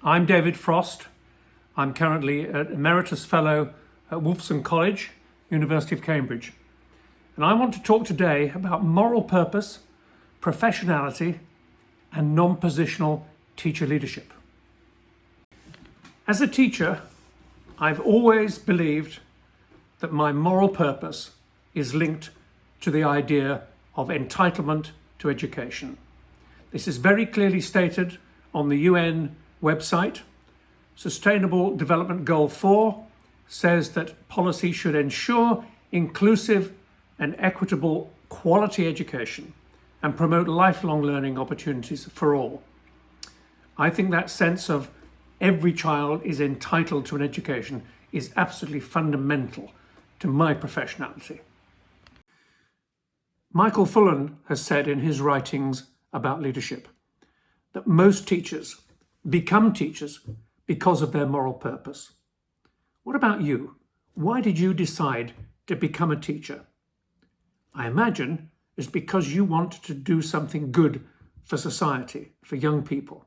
I'm David Frost. I'm currently an Emeritus Fellow at Wolfson College, University of Cambridge. And I want to talk today about moral purpose, professionality, and non-positional teacher leadership. As a teacher, I've always believed that my moral purpose is linked to the idea of entitlement to education. This is very clearly stated on the UN website. Sustainable Development Goal 4 says that policy should ensure inclusive and equitable quality education and promote lifelong learning opportunities for all. I think that sense of every child is entitled to an education is absolutely fundamental to my professionality. Michael Fullan has said in his writings about leadership that most teachers become teachers because of their moral purpose. What about you? Why did you decide to become a teacher? I imagine it's because you want to do something good for society, for young people.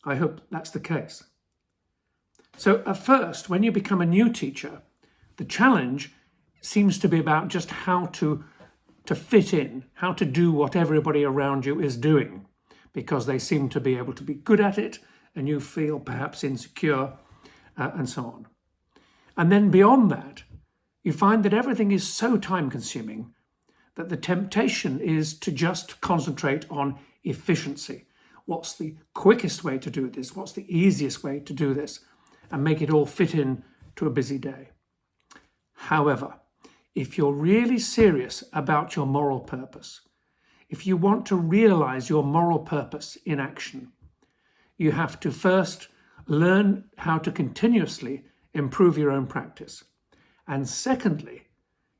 I hope that's the case. So at first, when you become a new teacher, the challenge seems to be about just how to fit in, how to do what everybody around you is doing, because they seem to be able to be good at it and you feel perhaps insecure and so on. And then beyond that, you find that everything is so time-consuming that the temptation is to just concentrate on efficiency. What's the quickest way to do this? What's the easiest way to do this? And make it all fit in to a busy day. However, if you're really serious about your moral purpose, if you want to realize your moral purpose in action, you have to first learn how to continuously improve your own practice. And secondly,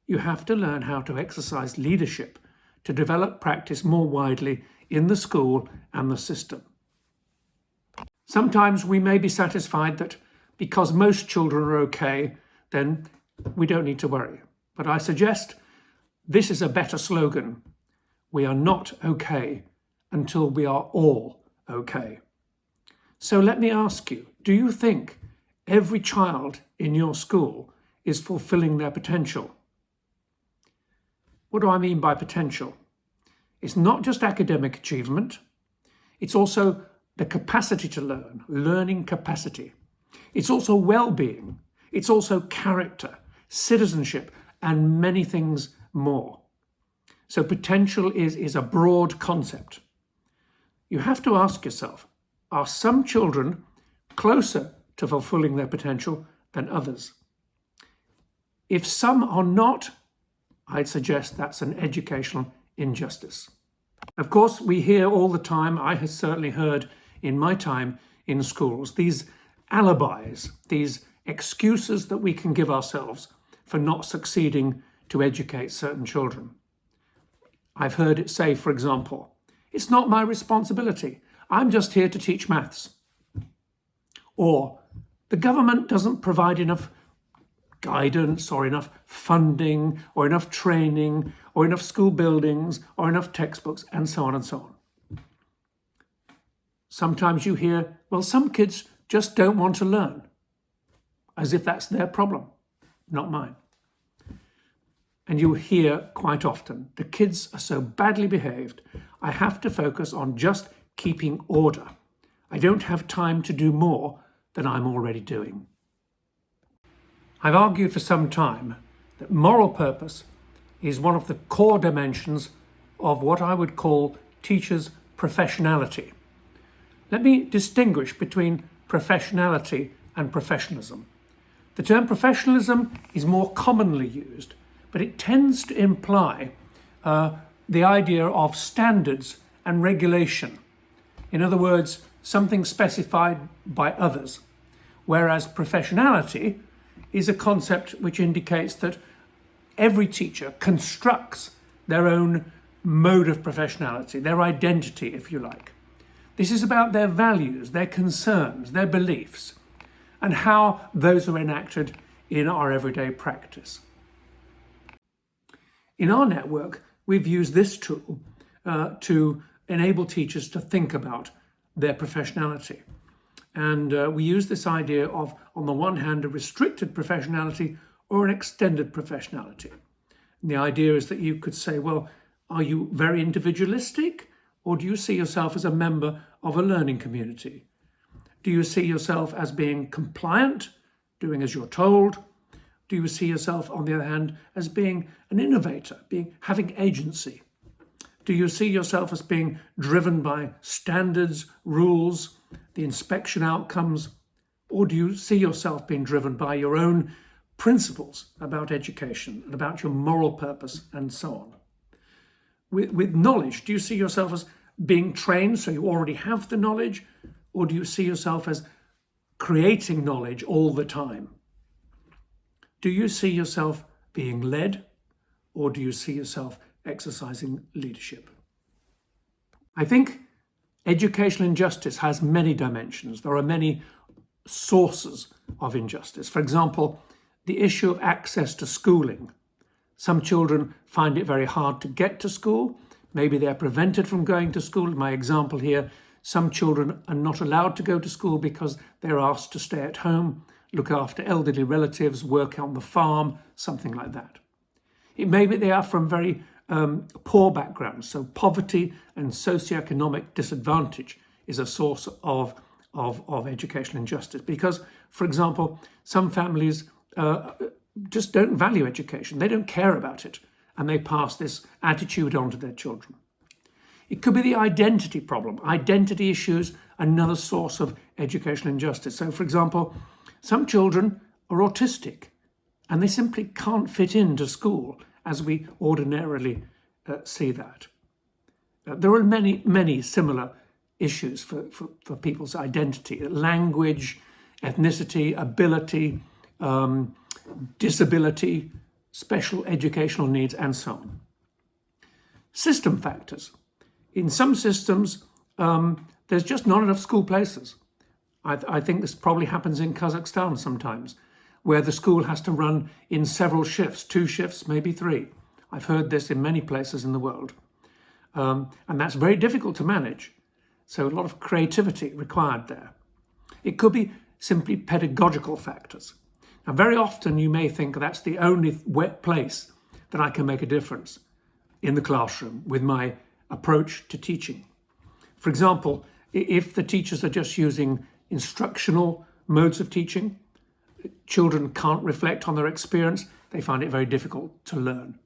you have to learn how to exercise leadership to develop practice more widely in the school and the system. Sometimes we may be satisfied that because most children are okay, then we don't need to worry. But I suggest this is a better slogan. We are not okay until we are all okay. So let me ask you, do you think every child in your school is fulfilling their potential? What do I mean by potential? It's not just academic achievement. It's also the capacity to learn, learning capacity. It's also well-being. It's also character, citizenship, and many things more. So potential is a broad concept. You have to ask yourself, are some children closer to fulfilling their potential than others? If some are not, I'd suggest that's an educational injustice. Of course, we hear all the time, I have certainly heard in my time in schools, these alibis, these excuses that we can give ourselves for not succeeding to educate certain children. I've heard it say, for example, it's not my responsibility. I'm just here to teach maths. Or the government doesn't provide enough guidance or enough funding or enough training or enough school buildings or enough textbooks and so on and so on. Sometimes you hear, well, some kids just don't want to learn, as if that's their problem, not mine. And you hear quite often, the kids are so badly behaved, I have to focus on just keeping order. I don't have time to do more than I'm already doing. I've argued for some time that moral purpose is one of the core dimensions of what I would call teachers' professionality. Let me distinguish between professionality and professionalism. The term professionalism is more commonly used, but it tends to imply the idea of standards and regulation. In other words, something specified by others, whereas professionality is a concept which indicates that every teacher constructs their own mode of professionality, their identity, if you like. This is about their values, their concerns, their beliefs, and how those are enacted in our everyday practice. In our network, we've used this tool to enable teachers to think about their professionality. And we use this idea of, on the one hand, a restricted professionality or an extended professionality. And the idea is that you could say, well, are you very individualistic, or do you see yourself as a member of a learning community? Do you see yourself as being compliant, doing as you're told? Do you see yourself, on the other hand, as being an innovator, having agency? Do you see yourself as being driven by standards, rules, the inspection outcomes? Or do you see yourself being driven by your own principles about education and about your moral purpose and so on? With knowledge, do you see yourself as being trained so you already have the knowledge? Or do you see yourself as creating knowledge all the time? Do you see yourself being led, or do you see yourself exercising leadership? I think educational injustice has many dimensions. There are many sources of injustice. For example, the issue of access to schooling. Some children find it very hard to get to school. Maybe they're prevented from going to school. In my example here, some children are not allowed to go to school because they're asked to stay at home, look after elderly relatives, work on the farm, something like that. It may be they are from very poor backgrounds, so poverty and socioeconomic disadvantage is a source of educational injustice because, for example, some families just don't value education, they don't care about it, and they pass this attitude on to their children. It could be the identity problem. Identity issues, another source of educational injustice. So, for example, some children are autistic and they simply can't fit into school as we ordinarily see that. There are many, many similar issues for people's identity: language, ethnicity, ability, disability, special educational needs, and so on. System factors. In some systems, there's just not enough school places. I think this probably happens in Kazakhstan sometimes, where the school has to run in several shifts, 2 shifts, maybe 3. I've heard this in many places in the world. And that's very difficult to manage. So a lot of creativity required there. It could be simply pedagogical factors. Now, very often you may think that's the only wet place that I can make a difference in the classroom with my approach to teaching. For example, if the teachers are just using instructional modes of teaching, children can't reflect on their experience, they find it very difficult to learn.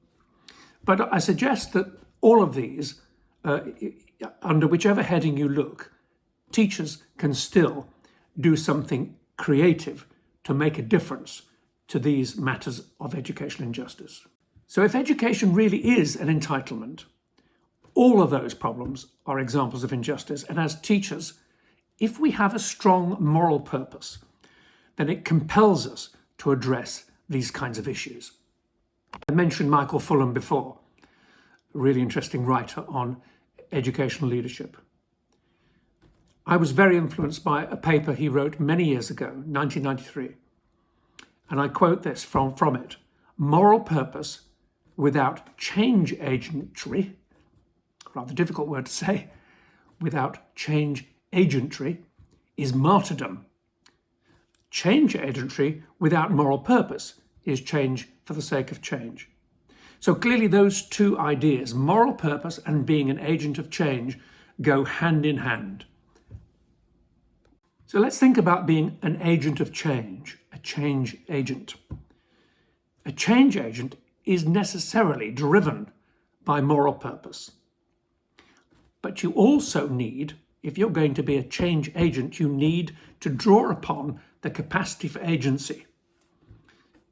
But I suggest that all of these, under whichever heading you look, teachers can still do something creative to make a difference to these matters of educational injustice. So if education really is an entitlement, all of those problems are examples of injustice. And as teachers, if we have a strong moral purpose, then it compels us to address these kinds of issues. I mentioned Michael Fulham before, a really interesting writer on educational leadership. I was very influenced by a paper he wrote many years ago, 1993. And I quote this from it: "Moral purpose without change agentry," rather difficult word to say, "without change agentry is martyrdom. Change agentry without moral purpose is change for the sake of change." So clearly those two ideas, moral purpose and being an agent of change, go hand in hand. So let's think about being an agent of change, a change agent. A change agent is necessarily driven by moral purpose. But you also need, if you're going to be a change agent, you need to draw upon the capacity for agency.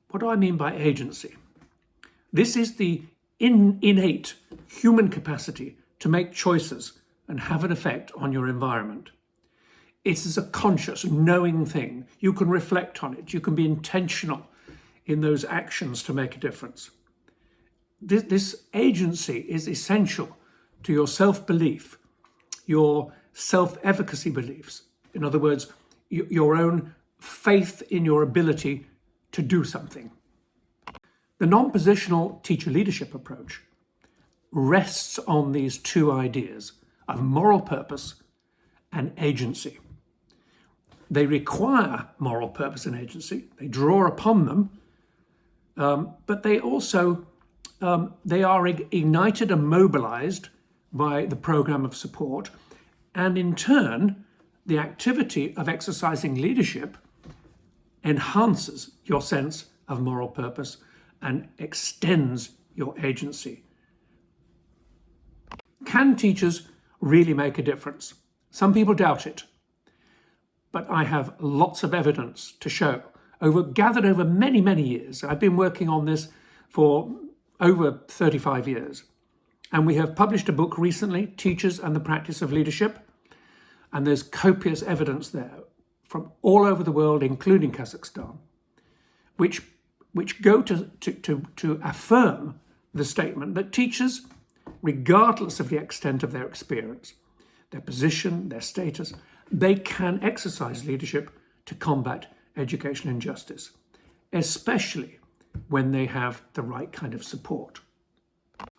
What do I mean by agency? This is the innate human capacity to make choices and have an effect on your environment. It is a conscious, knowing thing. You can reflect on it. You can be intentional in those actions to make a difference. This agency is essential to your self-belief, your self-efficacy beliefs. In other words, your own faith in your ability to do something. The non-positional teacher leadership approach rests on these two ideas of moral purpose and agency. They require moral purpose and agency. They draw upon them, but they also they are ignited and mobilized by the program of support, and in turn, the activity of exercising leadership enhances your sense of moral purpose and extends your agency. Can teachers really make a difference? Some people doubt it, but I have lots of evidence to show, gathered over many, many years. I've been working on this for over 35 years. And we have published a book recently, Teachers and the Practice of Leadership. And there's copious evidence there from all over the world, including Kazakhstan, which go to affirm the statement that teachers, regardless of the extent of their experience, their position, their status, they can exercise leadership to combat education injustice, especially when they have the right kind of support.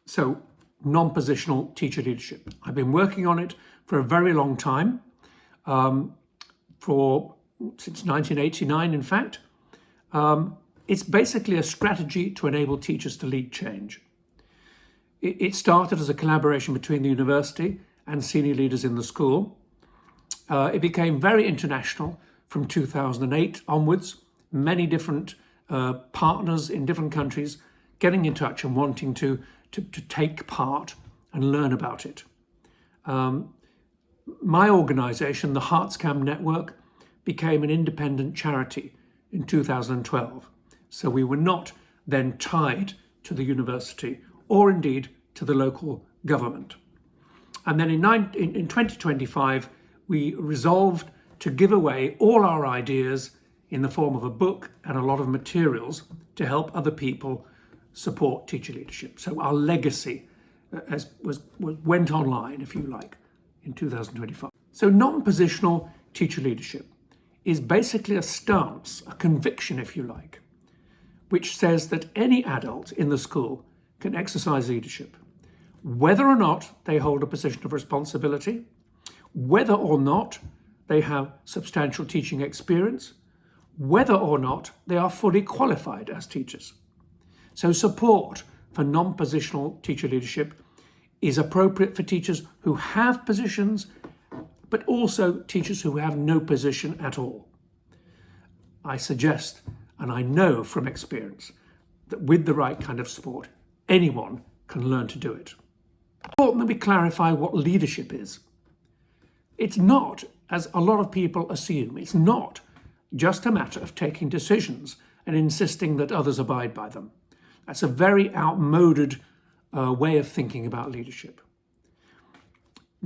So, non-positional teacher leadership. I've been working on it for a very long time, since 1989, in fact. It's basically a strategy to enable teachers to lead change. It started as a collaboration between the university and senior leaders in the school. It became very international from 2008 onwards. Many different partners in different countries getting in touch and wanting to take part and learn about it. My organisation, the HeartsCam Network, became an independent charity in 2012. So we were not then tied to the university or indeed to the local government. And then in 2025, we resolved to give away all our ideas in the form of a book and a lot of materials to help other people support teacher leadership. So our legacy went online, if you like, in 2025. So non-positional teacher leadership is basically a stance, a conviction, if you like, which says that any adult in the school can exercise leadership, whether or not they hold a position of responsibility, whether or not they have substantial teaching experience, whether or not they are fully qualified as teachers. So support for non-positional teacher leadership is appropriate for teachers who have positions, but also teachers who have no position at all. I suggest, and I know from experience, that with the right kind of support, anyone can learn to do it. It's important that we clarify what leadership is. It's not, as a lot of people assume, it's not just a matter of taking decisions and insisting that others abide by them. That's a very outmoded way of thinking about leadership.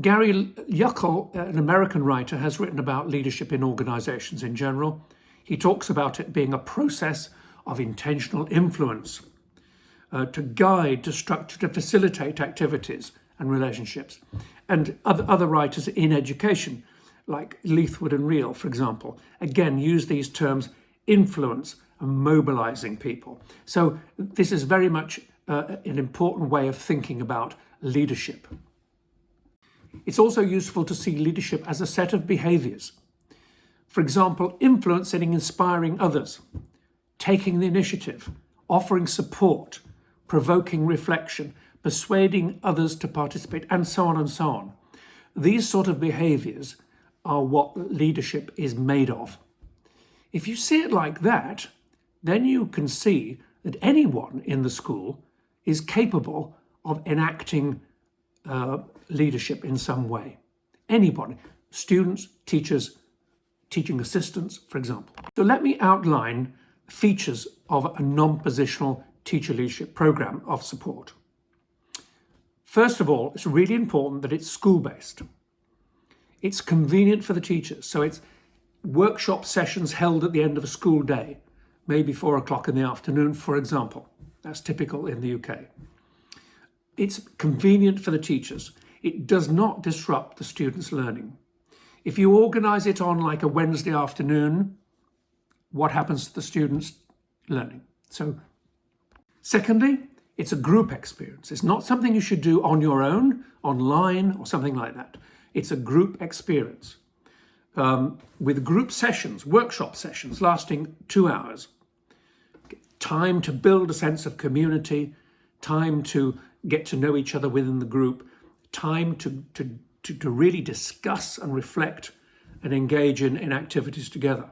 Gary Yuckel, an American writer, has written about leadership in organizations in general. He talks about it being a process of intentional influence to guide, to structure, to facilitate activities and relationships. And other writers in education, like Leithwood and Reel, for example, again use these terms influence and mobilizing people. So this is very much an important way of thinking about leadership. It's also useful to see leadership as a set of behaviors. For example, influencing and inspiring others, taking the initiative, offering support, provoking reflection, persuading others to participate, and so on and so on. These sort of behaviors are what leadership is made of. If you see it like that, then you can see that anyone in the school is capable of enacting leadership in some way. Anybody, students, teachers, teaching assistants, for example. So let me outline features of a non-positional teacher leadership program of support. First of all, it's really important that it's school-based. It's convenient for the teachers. So it's workshop sessions held at the end of a school day, maybe 4 o'clock in the afternoon, for example. That's typical in the UK. It's convenient for the teachers. It does not disrupt the students' learning. If you organise it on like a Wednesday afternoon, what happens to the students' learning? So, secondly, it's a group experience. It's not something you should do on your own, online, or something like that. It's a group experience with group sessions, workshop sessions lasting 2 hours. Time to build a sense of community, time to get to know each other within the group, time to really discuss and reflect and engage in activities together.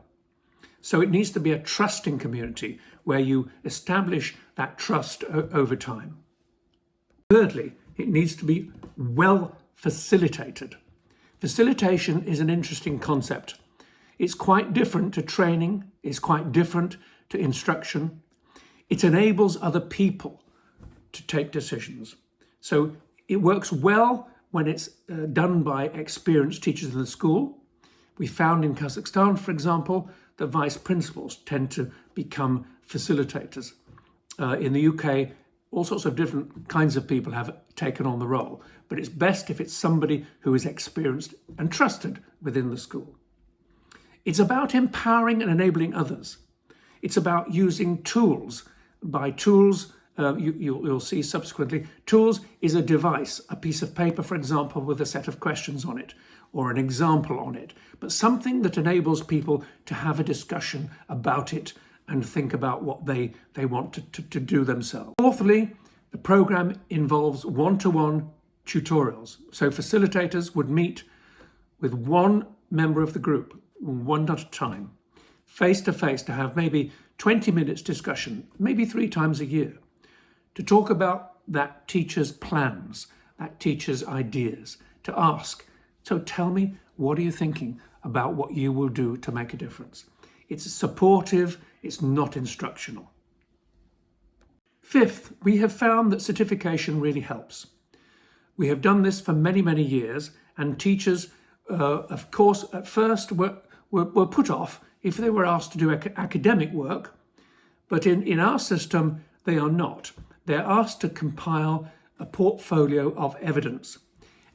So it needs to be a trusting community where you establish that trust over time. Thirdly, it needs to be well facilitated. Facilitation is an interesting concept. It's quite different to training, it's quite different to instruction. It enables other people to take decisions. So it works well when it's done by experienced teachers in the school. We found in Kazakhstan, for example, that vice principals tend to become facilitators. In the UK, all sorts of different kinds of people have taken on the role, but it's best if it's somebody who is experienced and trusted within the school. It's about empowering and enabling others. It's about using tools. By tools, you'll see subsequently, tools is a device, a piece of paper, for example, with a set of questions on it, or an example on it, but something that enables people to have a discussion about it and think about what they want to do themselves. Fourthly, the program involves one-to-one tutorials. So facilitators would meet with one member of the group, one at a time, face-to-face, to have maybe 20 minutes discussion, maybe 3 times a year, to talk about that teacher's plans, that teacher's ideas, to ask, so tell me, what are you thinking about what you will do to make a difference? It's supportive, it's not instructional. Fifth, we have found that certification really helps. We have done this for many, many years, and teachers, of course, at first were put off if they were asked to do academic work, but in our system, they are not. They're asked to compile a portfolio of evidence.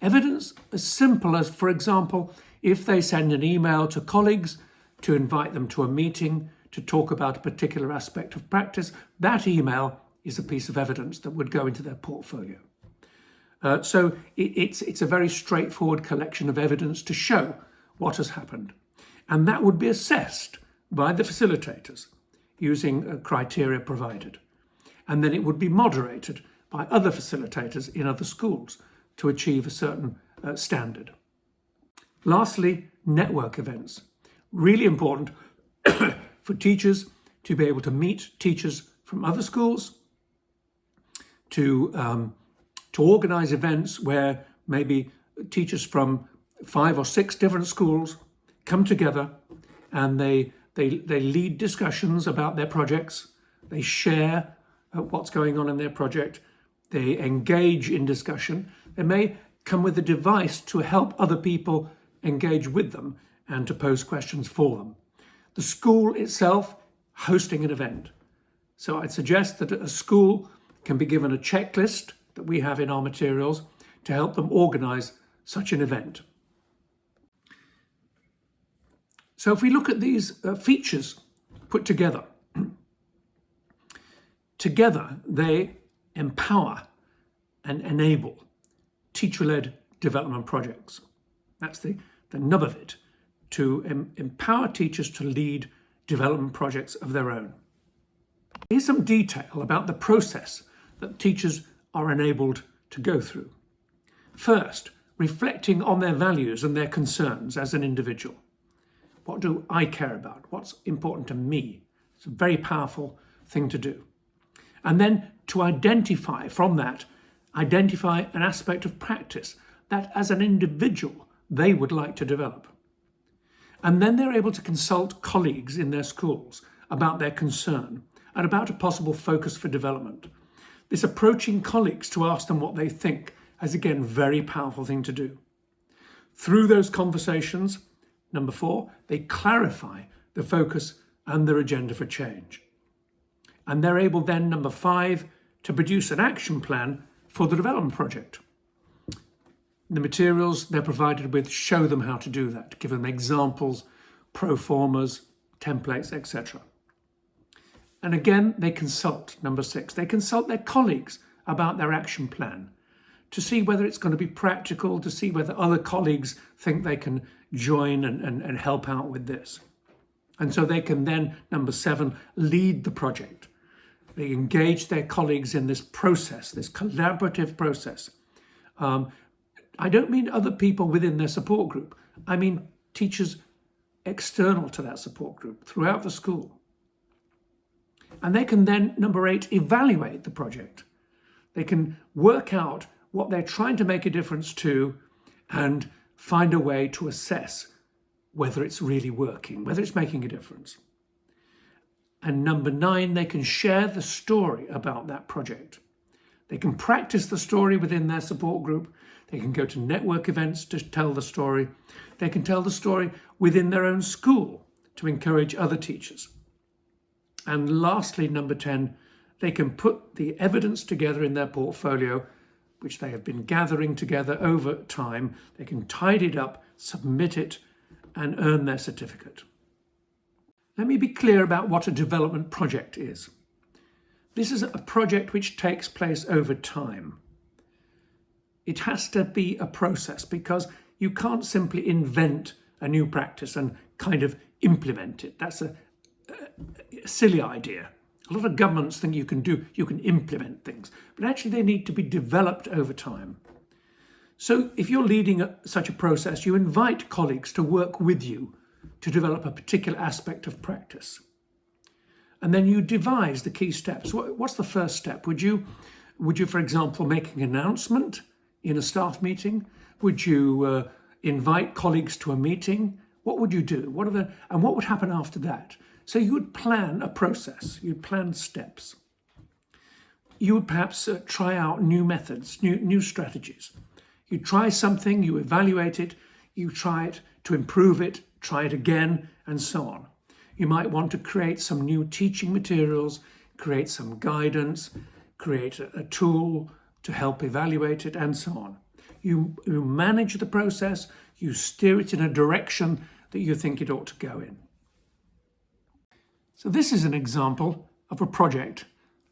Evidence as simple as, for example, if they send an email to colleagues to invite them to a meeting to talk about a particular aspect of practice, that email is a piece of evidence that would go into their portfolio. So it's a very straightforward collection of evidence to show what has happened. And that would be assessed by the facilitators using criteria provided. And then it would be moderated by other facilitators in other schools to achieve a certain standard. Lastly, network events. Really important for teachers to be able to meet teachers from other schools, to organise events where maybe teachers from 5 or 6 different schools come together and they lead discussions about their projects, they share what's going on in their project, they engage in discussion, they may come with a device to help other people engage with them and to pose questions for them. The school itself hosting an event. So I'd suggest that a school can be given a checklist that we have in our materials to help them organise such an event. So if we look at these features put together, they empower and enable teacher-led development projects. That's the nub of it, to empower teachers to lead development projects of their own. Here's some detail about the process that teachers are enabled to go through. First, reflecting on their values and their concerns as an individual. What do I care about? What's important to me? It's a very powerful thing to do. And then to identify from that, identify an aspect of practice that as an individual they would like to develop. And then they're able to consult colleagues in their schools about their concern and about a possible focus for development. This approaching colleagues to ask them what they think is again a very powerful thing to do. Through those conversations, number 4, they clarify the focus and their agenda for change. And they're able then, number 5, to produce an action plan for the development project. The materials they're provided with show them how to do that, give them examples, pro formas, templates, etc. And again, they consult, number 6, they consult their colleagues about their action plan to see whether it's going to be practical, to see whether other colleagues think they can join and help out with this. And so they can then, number 7, lead the project. They engage their colleagues in this process, this collaborative process. I don't mean other people within their support group. I mean teachers external to that support group throughout the school. And they can then, number 8, evaluate the project. They can work out what they're trying to make a difference to and find a way to assess whether it's really working, whether it's making a difference. And number 9, they can share the story about that project. They can practice the story within their support group. They can go to network events to tell the story. They can tell the story within their own school to encourage other teachers. And lastly, number 10, they can put the evidence together in their portfolio, which they have been gathering together over time. They can tidy it up, submit it, and earn their certificate. Let me be clear about what a development project is. This is a project which takes place over time. It has to be a process because you can't simply invent a new practice and kind of implement it. That's a silly idea. A lot of governments think you can implement things, but actually they need to be developed over time. So if you're leading such a process, you invite colleagues to work with you to develop a particular aspect of practice. And then you devise the key steps. What's the first step? Would you, for example, make an announcement in a staff meeting? Would you invite colleagues to a meeting? What would you do? And what would happen after that? So you would plan a process, you'd plan steps. You would perhaps try out new methods, new strategies. You try something, you evaluate it, you try it to improve it, try it again, and so on. You might want to create some new teaching materials, create some guidance, create a tool to help evaluate it, and so on. You manage the process, you steer it in a direction that you think it ought to go in. So this is an example of a project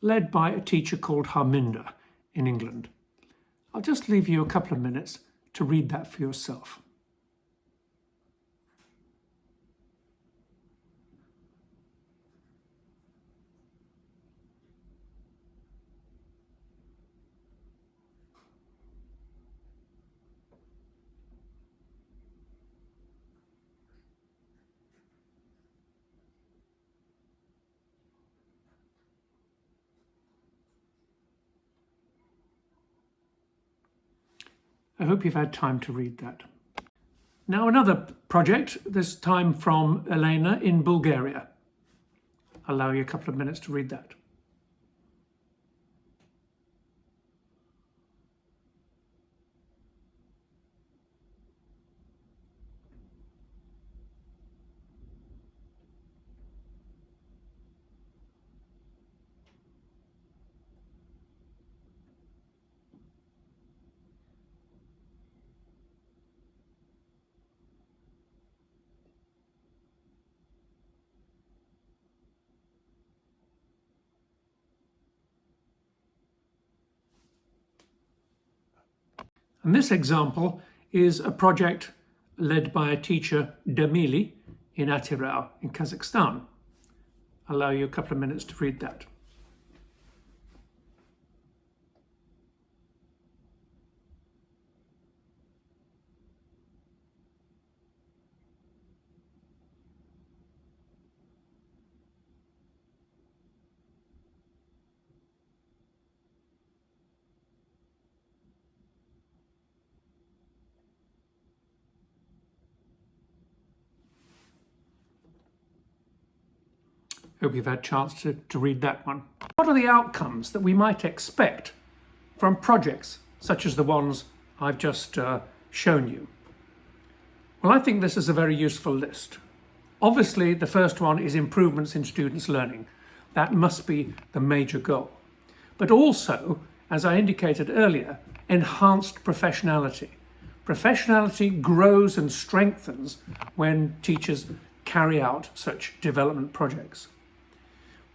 led by a teacher called Harminder in England. I'll just leave you a couple of minutes to read that for yourself. I hope you've had time to read that. Now another project, this time from Elena in Bulgaria. I'll allow you a couple of minutes to read that. And this example is a project led by a teacher, Damili, in Atirau in Kazakhstan. I'll allow you a couple of minutes to read that. Hope you've had a chance to read that one. What are the outcomes that we might expect from projects such as the ones I've just shown you? Well, I think this is a very useful list. Obviously, the first one is improvements in students' learning. That must be the major goal. But also, as I indicated earlier, enhanced professionality. Professionality grows and strengthens when teachers carry out such development projects.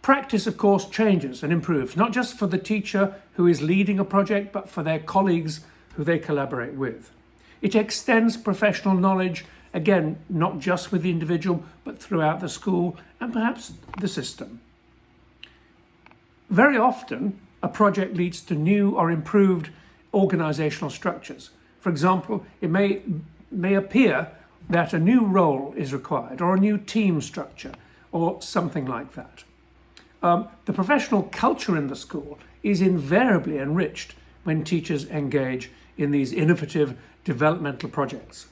Practice, of course, changes and improves, not just for the teacher who is leading a project, but for their colleagues who they collaborate with. It extends professional knowledge, again, not just with the individual, but throughout the school and perhaps the system. Very often, a project leads to new or improved organizational structures. For example, it may appear that a new role is required or a new team structure or something like that. The professional culture in the school is invariably enriched when teachers engage in these innovative developmental projects.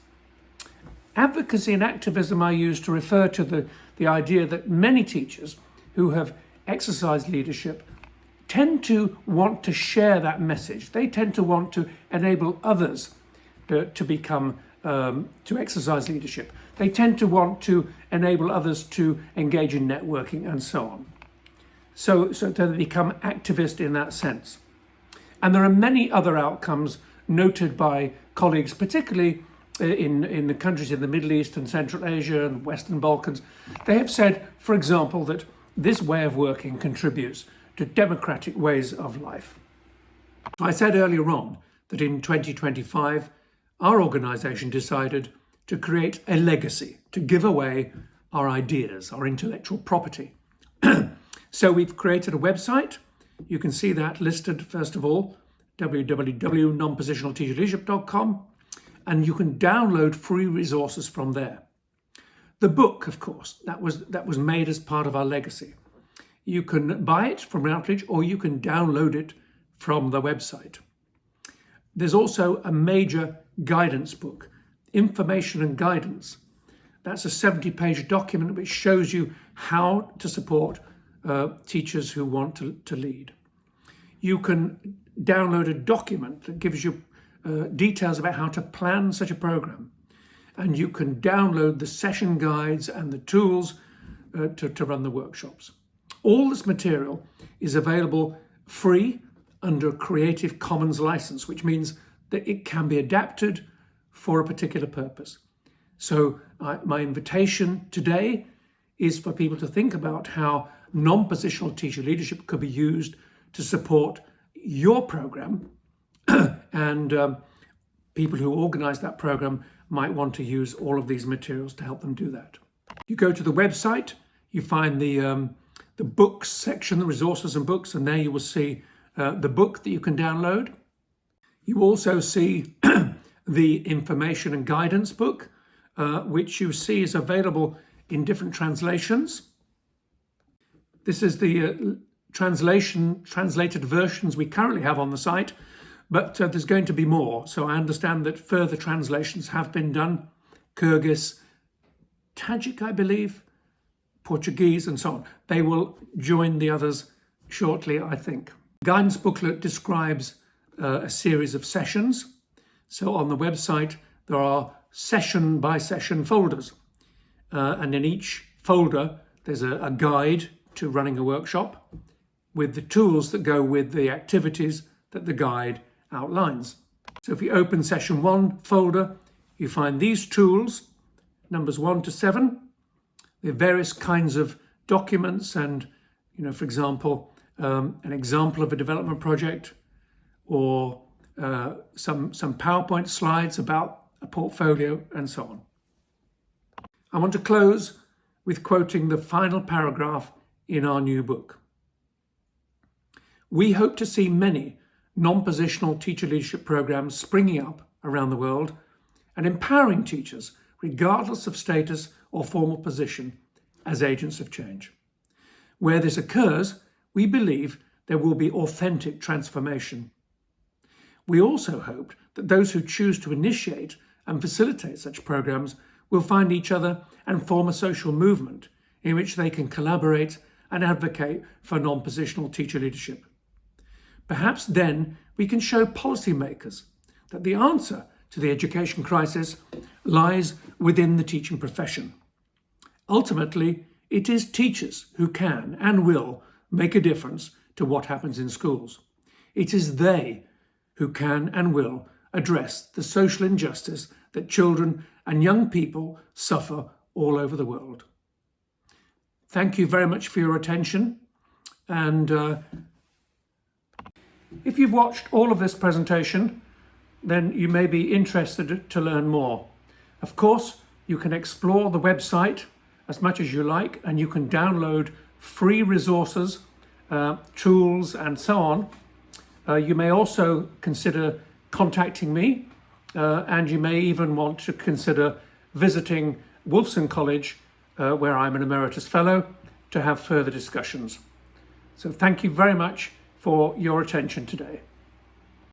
Advocacy and activism are used to refer to the idea that many teachers who have exercised leadership tend to want to share that message. They tend to want to enable others to become, to exercise leadership. They tend to want to enable others to engage in networking and so on. So they become activist in that sense. And there are many other outcomes noted by colleagues, particularly in the countries in the Middle East and Central Asia and Western Balkans. They have said, for example, that this way of working contributes to democratic ways of life. I said earlier on that in 2025, our organisation decided to create a legacy, to give away our ideas, our intellectual property. So we've created a website. You can see that listed, first of all, www.non-positionalteacherleadership.com, and you can download free resources from there. The book, of course, that was made as part of our legacy. You can buy it from Routledge or you can download it from the website. There's also a major guidance book, Information and Guidance. That's a 70-page document which shows you how to support teachers who want to lead. You can download a document that gives you details about how to plan such a program. And you can download the session guides and the tools to run the workshops. All this material is available free under a Creative Commons license, which means that it can be adapted for a particular purpose. So my invitation today is for people to think about how non-positional teacher leadership could be used to support your program, and people who organize that program might want to use all of these materials to help them do that. You go to the website, you find the books section, the resources and books, and there you will see the book that you can download. You also see the information and guidance book, which you see is available in different translations. This is the translated versions we currently have on the site, but there's going to be more. So I understand that further translations have been done. Kyrgyz, Tajik, I believe, Portuguese, and so on. They will join the others shortly, I think. Guidance booklet describes a series of sessions. So on the website, there are session by session folders. And in each folder, there's a guide to running a workshop with the tools that go with the activities that the guide outlines. So if you open session 1 folder, you find these tools, numbers 1 to 7, the various kinds of documents and, for example, an example of a development project or some PowerPoint slides about a portfolio and so on. I want to close with quoting the final paragraph in our new book. We hope to see many non-positional teacher leadership programs springing up around the world and empowering teachers, regardless of status or formal position, as agents of change. Where this occurs, we believe there will be authentic transformation. We also hope that those who choose to initiate and facilitate such programs will find each other and form a social movement in which they can collaborate and advocate for non-positional teacher leadership. Perhaps then we can show policymakers that the answer to the education crisis lies within the teaching profession. Ultimately, it is teachers who can and will make a difference to what happens in schools. It is they who can and will address the social injustice that children and young people suffer all over the world. Thank you very much for your attention. And if you've watched all of this presentation, then you may be interested to learn more. Of course, you can explore the website as much as you like, and you can download free resources, tools, and so on. You may also consider contacting me, and you may even want to consider visiting Wolfson College, where I'm an Emeritus Fellow, to have further discussions. So thank you very much for your attention today.